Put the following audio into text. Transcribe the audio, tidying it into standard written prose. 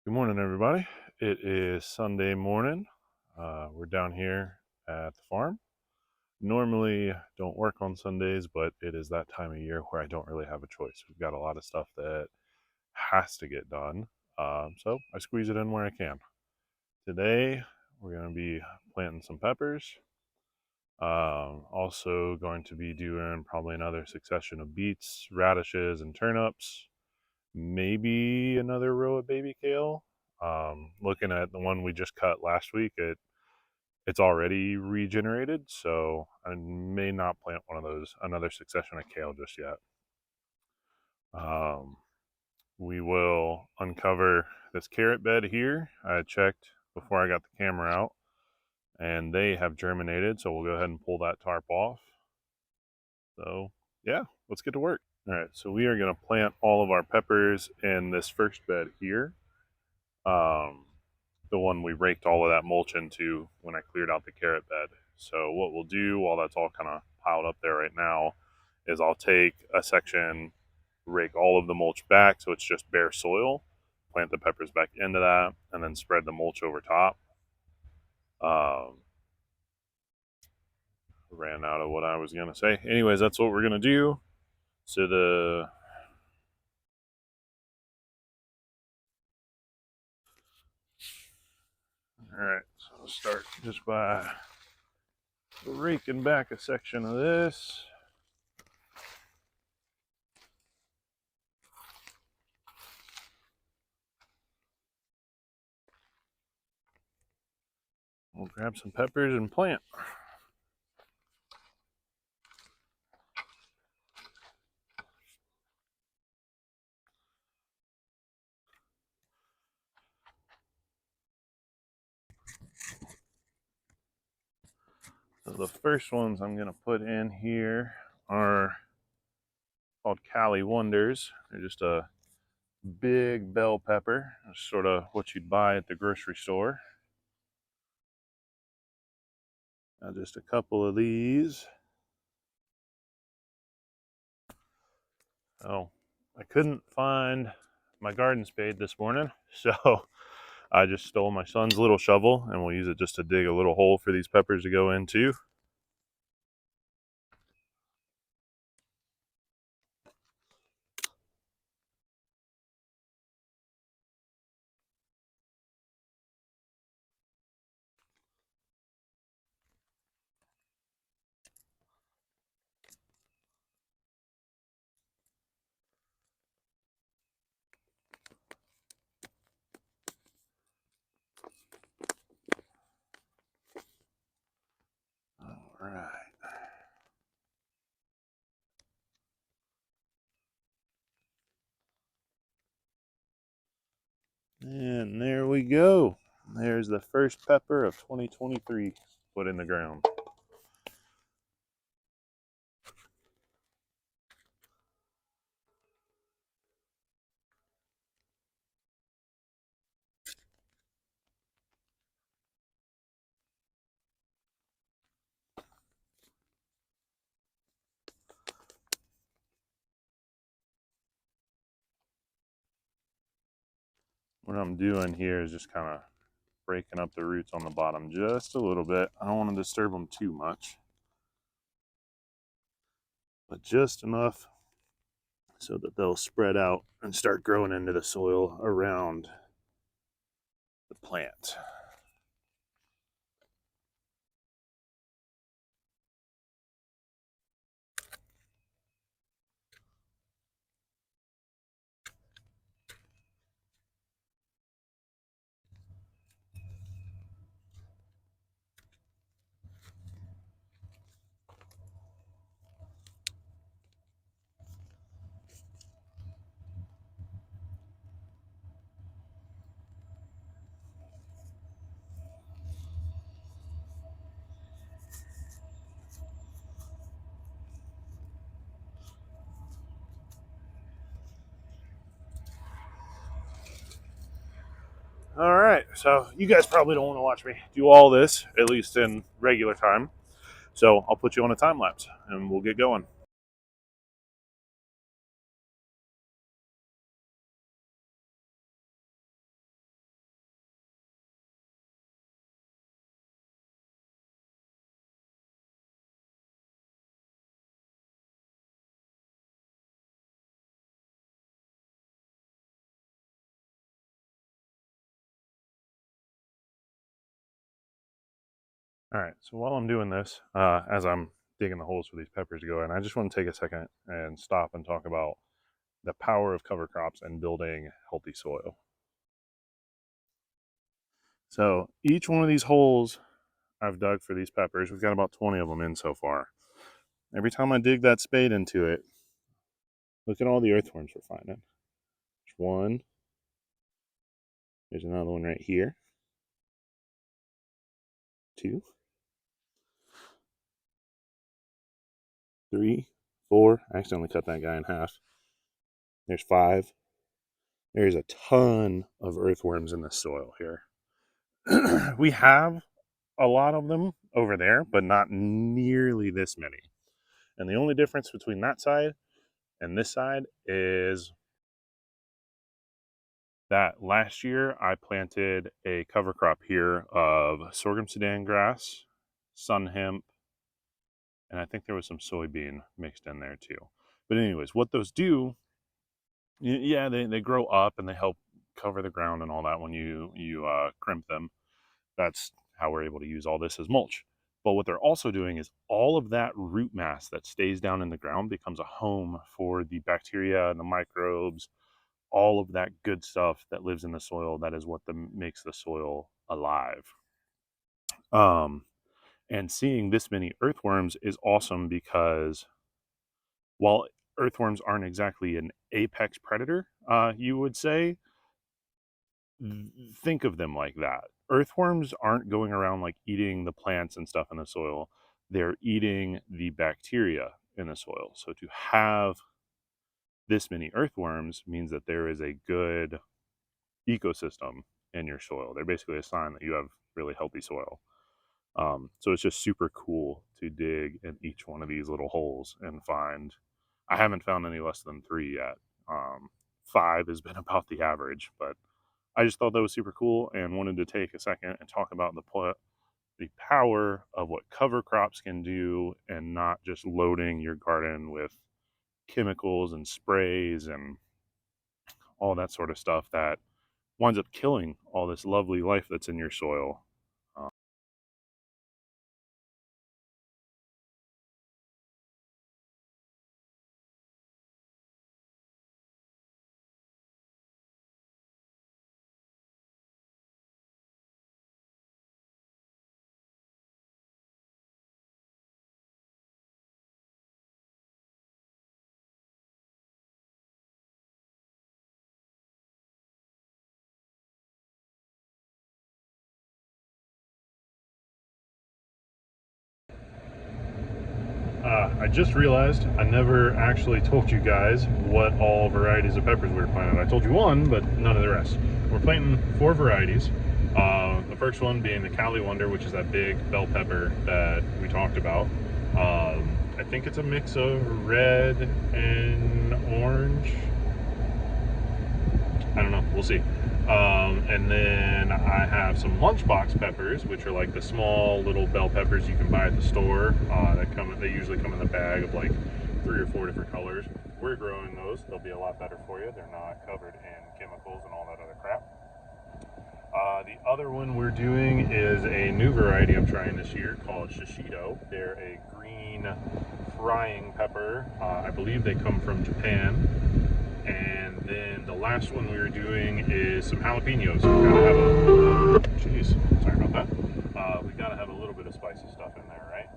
Good morning, everybody. It is Sunday morning. We're down here at the farm. Normally, don't work on Sundays, but it is that time of year where I don't really have a choice. We've got a lot of stuff that has to get done, so I squeeze it in where I can. Today, we're going to be planting some peppers. Also, going to be doing probably another succession of beets, radishes, and turnips. Maybe another row of baby kale. Looking at the one we just cut last week, it's already regenerated, so I may not plant one of those, another succession of kale just yet. Um, we will uncover this carrot bed here. I checked before I got the camera out, and they have germinated, so we'll go ahead and pull that tarp off. So, yeah, let's get to work. All right, so we are going to plant all of our peppers in this first bed here. Um, the one we raked all of that mulch into when I cleared out the carrot bed. So what we'll do while that's all kind of piled up there right now is I'll take a section, rake all of the mulch back so it's just bare soil, plant the peppers back into that, and then spread the mulch over top. Ran out of what I was going to say. Anyways, that's what we're going to do. So all right, so I'll start just by raking back a section of this. We'll grab some peppers and plant. So the first ones I'm going to put in here are called Cali Wonders. They're just a big bell pepper, sort of what you'd buy at the grocery store. Just a couple of these. Oh, I couldn't find my garden spade this morning, so I just stole my son's little shovel, and we'll use it just to dig a little hole for these peppers to go into. All right. And there we go. There's the first pepper of 2023 put in the ground. What I'm doing here is just kind of breaking up the roots on the bottom just a little bit. I don't want to disturb them too much, but just enough so that they'll spread out and start growing into the soil around the plant. All right, so you guys probably don't want to watch me do all this, at least in regular time. So I'll put you on a time lapse and we'll get going. All right, so while I'm doing this, as I'm digging the holes for these peppers to go in, I just want to take a second and stop and talk about the power of cover crops and building healthy soil. So each one of these holes I've dug for these peppers, we've got about 20 of them in so far. Every time I dig that spade into it, look at all the earthworms we're finding. There's one. There's another one right here. Two. Three. Four. I accidentally cut that guy in half. There's five. There's a ton of earthworms in the soil here. We have a lot of them over there, but not nearly this many. And the only difference between that side and this side is that last year I planted a cover crop here of sorghum Sudan grass, sun hemp, and I think there was some soybean mixed in there too. But anyways, what those do, yeah, they grow up and they help cover the ground and all that when you crimp them. That's how we're able to use all this as mulch. But what they're also doing is all of that root mass that stays down in the ground becomes a home for the bacteria and the microbes, all of that good stuff that lives in the soil. That is what makes the soil alive. Um, and seeing this many earthworms is awesome because while earthworms aren't exactly an apex predator, you would say, think of them like that. Earthworms aren't going around like eating the plants and stuff in the soil. They're eating the bacteria in the soil. So to have this many earthworms means that there is a good ecosystem in your soil. They're basically a sign that you have really healthy soil. So it's just super cool to dig in each one of these little holes and find. I haven't found any less than 3 yet. Five has been about the average, but I just thought that was super cool and wanted to take a second and talk about the power of what cover crops can do and not just loading your garden with chemicals and sprays and all that sort of stuff that winds up killing all this lovely life that's in your soil. I just realized I never actually told you guys what all varieties of peppers we were planting. I told you one, but none of the rest. We're planting 4 varieties. The first one being the Cali Wonder, which is that big bell pepper that we talked about. I think it's a mix of red and orange. I don't know. We'll see. And then I have some lunchbox peppers, which are like the small little bell peppers you can buy at the store. They usually come in the bag of like 3 or 4 different colors. We're growing those. They'll be a lot better for you. They're not covered in chemicals and all that other crap. The other one we're doing is a new variety I'm trying this year called shishito. They're a green frying pepper. I believe they come from Japan. And then the last one we were doing is some jalapenos. We gotta have a, jeez, sorry about that. We gotta have a little bit of spicy stuff in there, right?